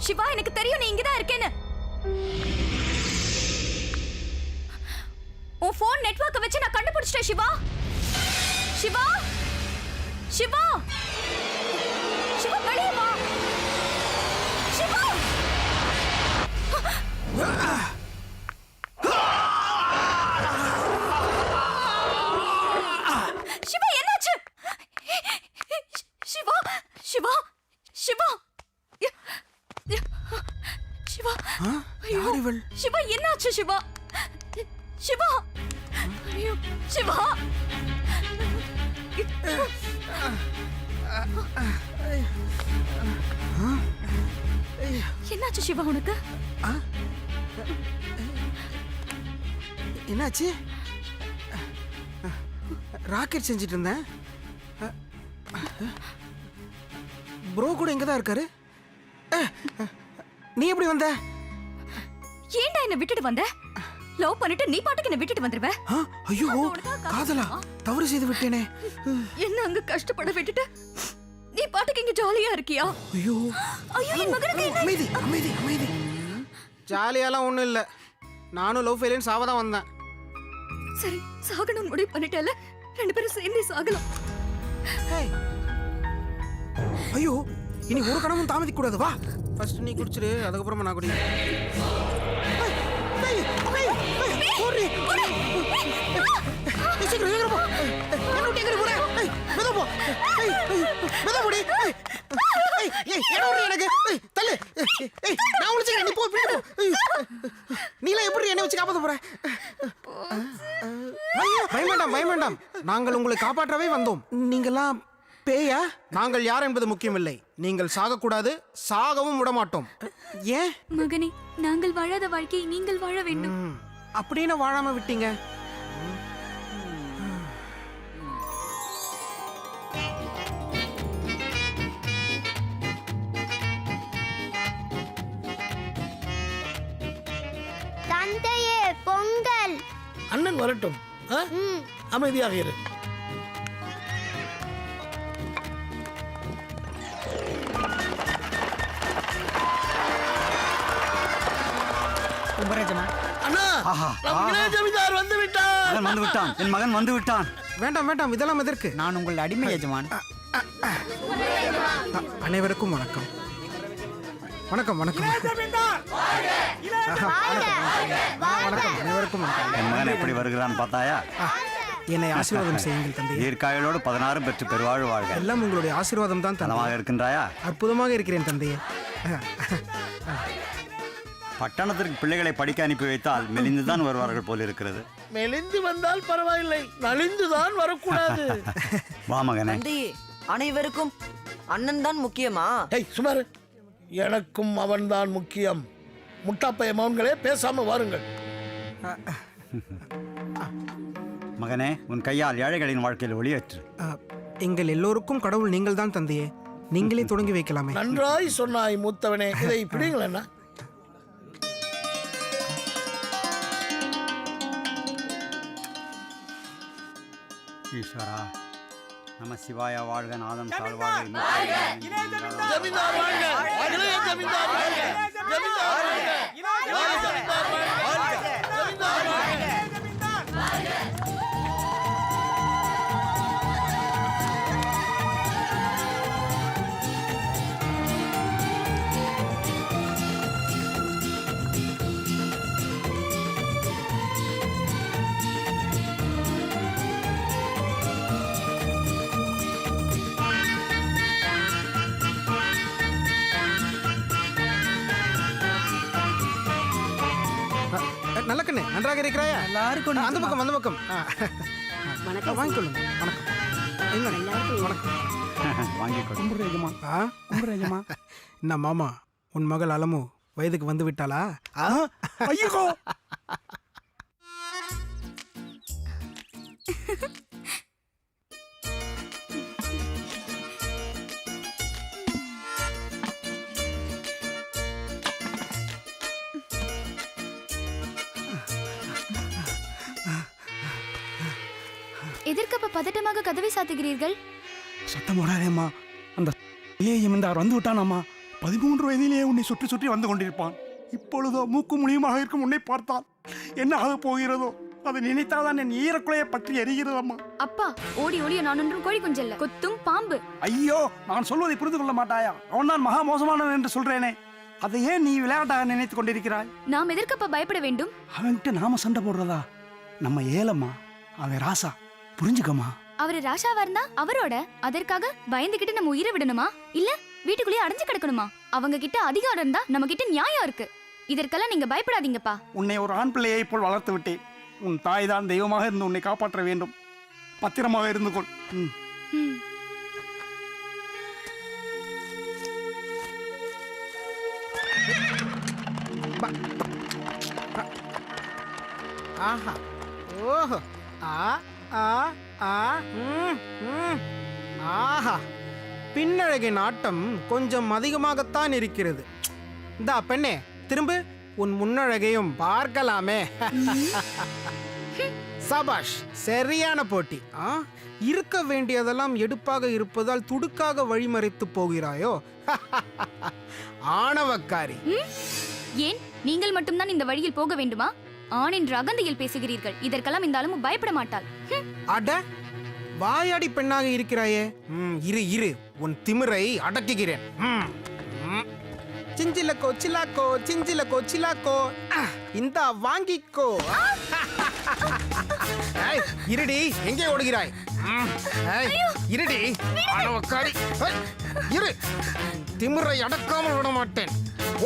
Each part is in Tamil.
சிவா, எனக்கு தெரியும் நீ இங்கதான் இருக்கேன்னு. உன் போன் நெட்வொர்க்க வச்சு நான் கண்டுபிடிச்சிட்டேன் சிவா. சிவா, சிவா, சிவா, வெளியே வா. சிவா, சிவா, என்னாச்சு? சிவா, சிவா, சிவா, சிவா, சிவா, என்னாச்சு சிவா? சிவா, ஐயோ சிவா, என்னாச்சு சிவா உனக்கு? என்னாச்சு? ராக்கெட் செஞ்சிட்டு இருந்தேன். ப்ரோ கூட இங்கதான் இருக்காரு. நீ எப்படி வந்த? ஏன்டா என்ன விட்டுட்டு வந்த? லவ் பண்ணிட்டு நீ பாட்டுக்கு என்ன விட்டுட்டு வந்துருவ? ஐயோ, காதலா? தவறு செய்து விட்டேனே. என்ன அங்க கஷ்டப்பட விட்டுட்டு நீ பாட்டுக்கு இங்க ஜாலியா இருக்கியா? ஐயோ ஐயோ, என் மகனுக்கு என்ன? அமைதி அமைதி அமைதி. ஜாலியாலாம் ஒண்ணும் இல்ல. நானும் லவ் ஃபெயிலியர் சாவதான் வந்தேன். சரி, சாகணும்னு முடிவு பண்ணிட்டேல, ரெண்டு பேரும் சேர்ந்து சாகலாம். ஐயோ, இனி ஒரு கணமும் தாமதிக்க கூடாது. வா, ஃபர்ஸ்ட் நீ குடிச்சிரு, அதுக்கப்புறமா நான் குடிக்கிறேன். நாங்கள் உங்களை காப்பாற்றவே வந்தோம். நீங்கெல்லாம் பேயா? நாங்கள் யார் என்பது முக்கியமில்லை. நீங்கள் சாகக்கூடாது, சாகவும் விடமாட்டோம். ஏன் மகனே, நாங்கள் வாழாத வாழ்க்கையை நீங்கள் வாழ வேண்டும். அப்படின்னு வாழாம விட்டீங்க. தந்தையே, பொங்கல். அண்ணன் வரட்டும், அமைதியாக இரு. ஜமீன்தார் வந்து விட்டார். வந்து விட்டான், என் மகன் வந்து விட்டான். வேண்டாம் வேண்டாம், இதெல்லாம் எதற்கு? நான் உங்கள் அடிமை எஜமான். அனைவருக்கும் வணக்கம். வணக்கம் வணக்கம் வணக்கம், அனைவருக்கும் வணக்கம். என் மகன் எப்படி வருகிறான் பார்த்தாயா? என்னை ஆசீர்வாதம் செய்யுங்கள் தந்தை. நீர்காயலோடு 16 பெற்று பெருவாழ் வாழ்க. எல்லாம் உங்களுடைய ஆசீர்வாதம் தான். நலமாக இருக்கின்றாயா? அற்புதமாக இருக்கிறேன் தந்தையே. பட்டணத்திற்கு பிள்ளைகளை படிக்க அனுப்பி வைத்தால் மெலிந்துதான் வருவார்கள் போல் இருக்கிறது. மெலிந்து வந்தால் பரவாயில்லை, நலிந்துதான் வரக்கூடாது. வா மகனே. அனைவருக்கும் அண்ணன் தான் முக்கியமா? சுமார், எனக்கும் அவன் தான் முக்கியம். முட்டாப்பைய மகன்களே, பேசாம வாருங்கள். மகனே, உன் கையால் ஏழைகளின் வாழ்க்கையில் ஒளியேற்று. எங்கள் எல்லோருக்கும் கடவுள் நீங்கள் தான் தந்தையே. நீங்களே தொடங்கி வைக்கலாமே. நன்றாய் சொன்னாய் மூத்தவனே. இதை பிடிங்களா? ஈஸ்வரா நம சிவாய வாழ்க. நாதன் தாழ்வாக. ஜமீன்தார் வாழ்க. இளைய ஜமீன்தார் வாழ்க. ஜமீன்தார் வாழ்க. இளைய ஜமீன்தார் வாழ்க. ஜமீன்தார் வாழ்க. நல்ல கண்ணு, நன்றாக இருக்கிறாயா? எல்லாருக்கும் அந்த பக்கம், அந்த பக்கம். வாங்கிக்கொள்ளுங்க. வணக்கம். வணக்கம். வாங்கிக்கொள்ளும். என்ன மாமா, உன் மகள் அலமு வயதுக்கு வந்து விட்டாளா? ஐயோ, எதற்கப்ப பதட்டமாக கதவை சாத்துகிறீர்கள்? சத்தம் போடாதேம்மா. அந்த ஜமீன்தார் வந்து விட்டானாம்மா. 13 வயதிலேயே உன்னை சுற்றி சுற்றி வந்து கொண்டிருப்பான். இப்பொழுதோ மூக்கு முனியுமாக இருக்கும் உன்னை பார்த்தால் என்ன ஆக போகிறதோ அதை நினைத்தாதான் என் ஈரக்குலையை பற்றி எரிகிறதம்மா. அப்பா, ஓடி ஓடிய நான் ஒன்றும் கோழி குஞ்சல்ல, கொத்தும் பாம்பு. ஐயோ, நான் சொல்வதை புரிந்து கொள்ள மாட்டாயா? அவன் தான் மகா மோசமானவன் என்று சொல்றேனே, அதை ஏன் நீ விளையாட்டாக நினைத்துக் கொண்டிருக்கிறாய்? நாம் எதற்கப்பா பயப்பட வேண்டும்? அவன்கிட்ட நாம சண்டை போடுறதா? நம்ம ஏலம்மா, அவன் ராசா, புரிஞ்சுக்கம்மா. அவரு ராஷாவா இருந்தா அவரோட அதற்காக பயந்துகிட்டு நம்ம உயிரை விடணுமா? இல்ல வீட்டுக்குள்ளேயே அடைஞ்சு கிடக்கணுமா? அவங்க கிட்ட அதிகாரம் இருந்தா நம்ம கிட்ட நியாயம் இருக்கு. இதற்கெல்லாம் நீங்க பயப்படாதீங்கப்பா. உன்னை ஒரு ஆண் பிள்ளையை போல் வளர்த்து விட்டேன். உன் தாய் தான் தெய்வமாக இருந்து உன்னை காப்பாற்ற வேண்டும். பத்திரமாக இருந்து கொள். ஆஹா, ஓஹோ, ஆ ஆ ஆ ம், ம். ஆஹா, பின்னழகின் ஆட்டம் கொஞ்சம் அதிகமாகத்தான் இருக்கிறது. இந்தா பெண்ணே, திரும்ப உன் முன்னழகையும் பார்க்கலாமே. சபாஷ், சரியான போட்டி. இருக்க வேண்டியதெல்லாம் எடுப்பாக இருப்பதால் துடுக்காக வழிமறைத்து போகிறாயோ? ஆணவக்காரி. ஏன் நீங்கள் மட்டும்தான் இந்த வழியில் போக வேண்டுமா? ஆண் என்ற அகந்தையில் பேசுகிறீர்கள். இதற்கெல்லாம் இந்த அளவு பயப்பட மாட்டாள். அட, வாயாடி பெண்ணாக இருக்கிறாயே. இரு இரு, உன் திமிரை அடக்குகிறேன். சிஞ்சிலக்கோ சிலாக்கோ, சிஞ்சிலக்கோ சிலாக்கோ, இந்த வாங்கிக்கோ. ஏய், இருடி, எங்கே ஓடுகிறாய்? ஏய், இருடி, ஆணவக்காரி. ஏய், இரு, திமிரை அடக்காமல் விட மாட்டேன்.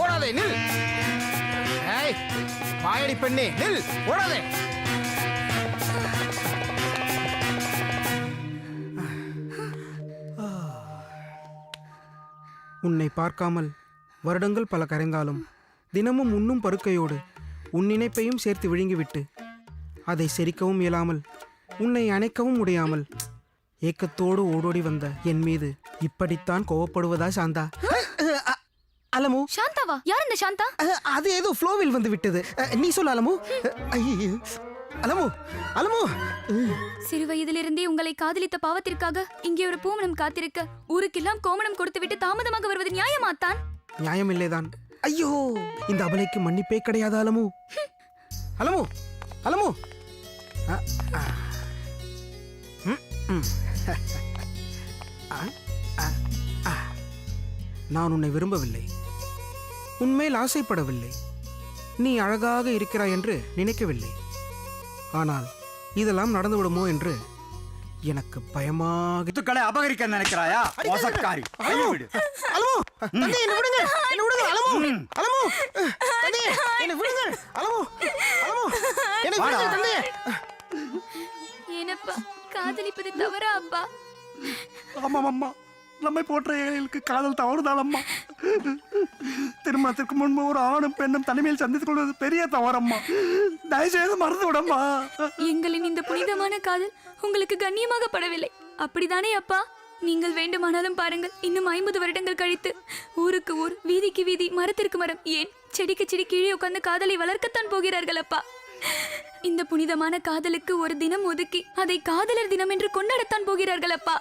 ஓடாதே, நில். ஏய், வாயாடி பெண்ணே, நில், ஓடாதே. உன்னை பார்க்காமல் வருடங்கள் பல கரைந்தாலும் தினமும் உண்ணும் பருக்கையோடு உன் நினைப்பையும் சேர்த்து விழுங்கிவிட்டு அதை செரிக்கவும் இயலாமல் உன்னை அணைக்கவும் முடியாமல் ஏக்கத்தோடு ஓடோடி வந்த என் மீது இப்படித்தான் கோவப்படுவதா சாந்தா? அலமு. சாந்தாவா? யார் இந்த சாந்தா? அது ஏதோ ஃப்ளோவில் வந்து விட்டது. நீ சொல்ல அலமு. ஐயோ, அலமு, அலமு. சிறு வயதிலிருந்தே உங்களை காதலித்த பாவத்திற்காக இங்கே ஒரு பூமணம் காத்திருக்க ஊருக்கெல்லாம் கோமணம் கொடுத்துவிட்டு தாமதமாக வருவது நியாயமாத்தான்? நியாயம் இல்லைதான். ஐயோ, இந்த அபலைக்கு மன்னிப்பே கிடையாது அலமு. அலமு, அலமு. நான் உன்னை விரும்பவில்லை, உன்மேல் ஆசைப்படவில்லை, நீ அழகாக இருக்கிறாய் என்று நினைக்கவில்லை. ஆனால் இதெல்லாம் நடந்துவிடுமோ என்று எனக்கு பயமாக. சொத்துக்களை அபகரிக்க நினைக்கிறாயா? மோசக்காரி. கைவிடு. அலமு, தந்தை, என்னை விடுங்க, என்னை விடுங்க. அலமு, அலமு, தந்தை, என்னை விடுங்க. அலமு, அலமு, என்னை விடுங்க தந்தை. ஏனப்பா, காதலிப்பது தவறா அப்பா? ஆமாம் அம்மா, நம்மை போன்ற ஏழைகளுக்கு காதல் தவறுதான் அம்மா. திருமணத்திற்கு முன்பு ஒரு ஆணும் பெண்ணும் தனிமையில் சந்தித்துக் கொள்வது பெரிய தவறம்மா. தயவுசெய்து மறந்து விடம்மா. எங்களின் இந்த புனிதமான காதல் உங்களுக்கு கண்ணியமாக படவில்லை, அப்படிதானே அப்பா? நீங்கள் வேண்டுமானாலும் பாருங்கள், இன்னும் 50 வருடங்கள் கழித்து ஊருக்கு ஊர், வீதிக்கு வீதி, மரத்திற்கு மரம், ஏன் செடிக்கு செடி கீழே உட்கார்ந்து காதலை வளர்க்கத்தான் போகிறார்கள் அப்பா. இந்த புனிதமான காதலுக்கு ஒரு தினம் ஒதுக்கி அதை காதலர் தினம் என்று கொண்டாடத்தான் போகிறார்கள் அப்பா.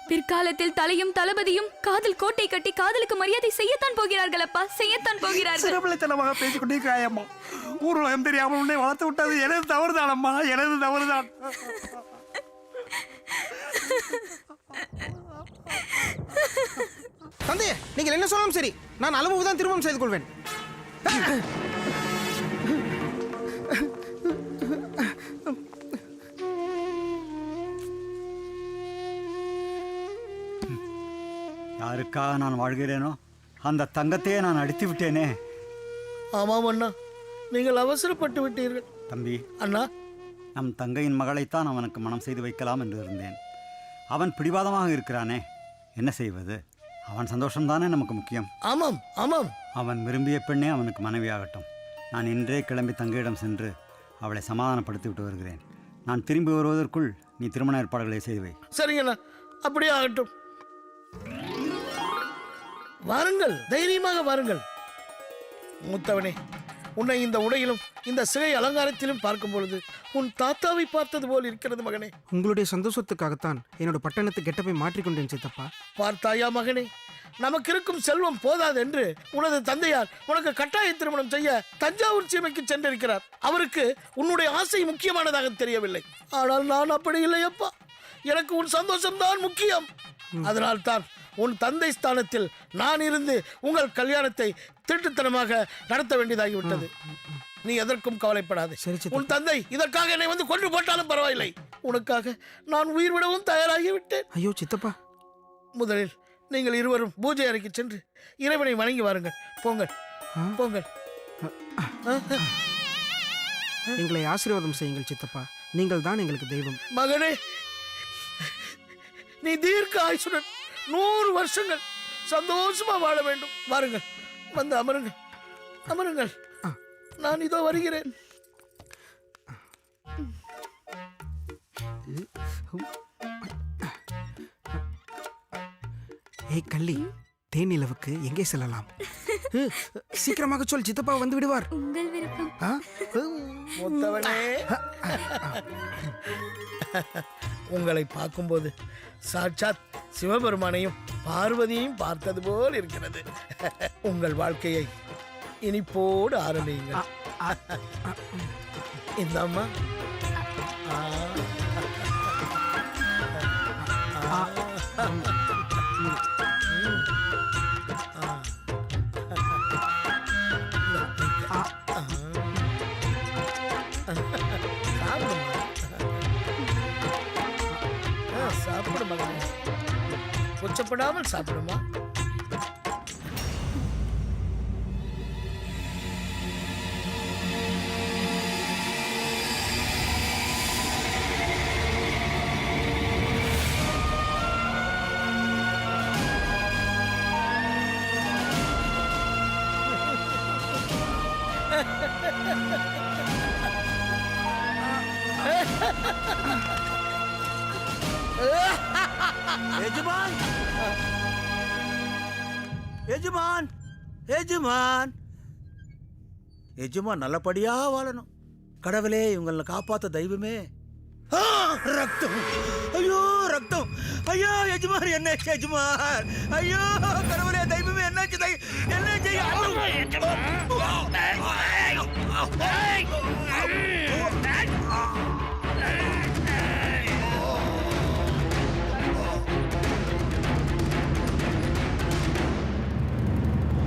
பிற்காலத்தில் தலையும் தளபதியும் காதல் கோட்டை கட்டி காதலுக்கு மரியாதை செய்யத்தான் போகிறார்கள் அப்பா, செய்யத்தான் போகிறார்கள். சிறப்பிள்ளைத்தனமாக பேசிக் கொண்டிருக்கிறாயம்மா. ஊர் உலகம் தெரியாமல் உன்னை வளர்த்து விட்டது எனது தவறுதான் அம்மா, எனது தவறுதான். தந்தை, நீங்கள் என்ன சொன்னாலும் சரி, நான் அலமுவை தான் திருமணம் செய்து கொள்வேன். யாருக்காக நான் வாழ்கிறேனோ அந்த தங்கத்தையே நான் அடித்து விட்டேனே. ஆமாம் அண்ணா, நீங்கள் அவசரப்பட்டு விட்டீர்கள். தம்பி, அண்ணா, நம் தங்கையின் மகளைத்தான் அவனுக்கு மனம் செய்து வைக்கலாம் என்று இருந்தேன். அவன் பிடிவாதமாக இருக்கிறானே, என்ன செய்வது? அவன் சந்தோஷம்தானே நமக்கு முக்கியம். ஆமாம் ஆமாம். அவன் விரும்பிய பெண்ணே அவனுக்கு மனைவியாகட்டும். நான் இன்றே கிளம்பி தங்கையிடம் சென்று அவளை சமாதானப்படுத்தி விட்டு வருகிறேன். நான் திரும்பி வருவதற்குள் நீ திருமண ஏற்பாடுகளை செய்து வை. சரிங்கண்ணா, அப்படியே ஆகட்டும். வாருங்கள், தைரியமாக வாருங்கள். மூத்தவனே, உன்னை இந்த உடையிலும் இந்த சிகை அலங்காரத்திலும் பார்க்கும் பொழுது உன் தாத்தாவை பார்த்தது போல் இருக்கிறது மகனே. உங்களுடைய சந்தோஷத்துக்காகத்தான் என்னோட பட்டணத்து கெட்டப்பை மாற்றிக்கொண்டேன் சித்தப்பா. பார்த்தாயா மகனே, நமக்கு இருக்கும் செல்வம் போதாது என்று உனது தந்தையார் உனக்கு கட்டாய திருமணம் செய்ய தஞ்சாவூர் சீமைக்கு சென்றிருக்கிறார். அவருக்கு உன்னுடைய ஆசை முக்கியமானதாக தெரியவில்லை. ஆனால் நான் அப்படி இல்லை அப்பா. எனக்கு உன் சந்தோஷம்தான் முக்கியம். அதனால் தான் உன் தந்தை ஸ்தானத்தில் நான் இருந்து உங்கள் கல்யாணத்தை திருட்டுத்தனமாக நடத்த வேண்டியதாகிவிட்டது. நீ எதற்கும் கவலைப்படாதே. சரி சித்தப்பா. உன் தந்தை இதற்காக என்னை வந்து கொன்று போட்டாலும் பரவாயில்லை. உனக்காக நான் உயிர் விடவும் தயாராகிவிட்டேன். ஐயோ சித்தப்பா, முதலில் நீங்கள் இருவரும் பூஜை அறைக்கு சென்று இறைவனை வணங்கி வாருங்கள். போங்கள் போங்கள். எங்களை ஆசீர்வாதம் செய்யுங்கள் சித்தப்பா. நீங்கள் தான் எங்களுக்கு தெய்வம். மகனே, நீ தீர்க்க ஆயுசுடன் 100 வருஷங்கள் சந்தோஷமா வாழ வேண்டும். வாருங்கள், வந்து அமருங்கள், அமருங்கள். நான் இதோ வருகிறேன். ஏய் கள்ளி, தேனிலவுக்கு எங்கே செல்லலாம்? சீக்கிரமாக சொல், சித்தப்பா வந்து விடுவார். உங்கள் விருப்பம். ஆ? மூத்தவனே, உங்களை பார்க்கும்போது சாட்சாத் சிவபெருமானையும் பார்வதியையும் பார்த்தது போல் இருக்கிறது. உங்கள் வாழ்க்கையை இனிப்போடு ஆரம்பியுங்கள். இந்த அம்மா சாப்பிடு மகனே, கொச்சப்படாமல் சாப்பிடுமா. எஜமான், எஜமான், எஜமான், எஜமான் நல்லபடியா வாழணும். கடவுளே, இவங்களை காப்பாத்த தெய்வமே. ஆ, ரத்தம், ஐயோ ரத்தம், ஐயோ எஜமான், என்ன எஜமான், ஐயோ கடவுளே, தெய்வமே, என்ன என்ன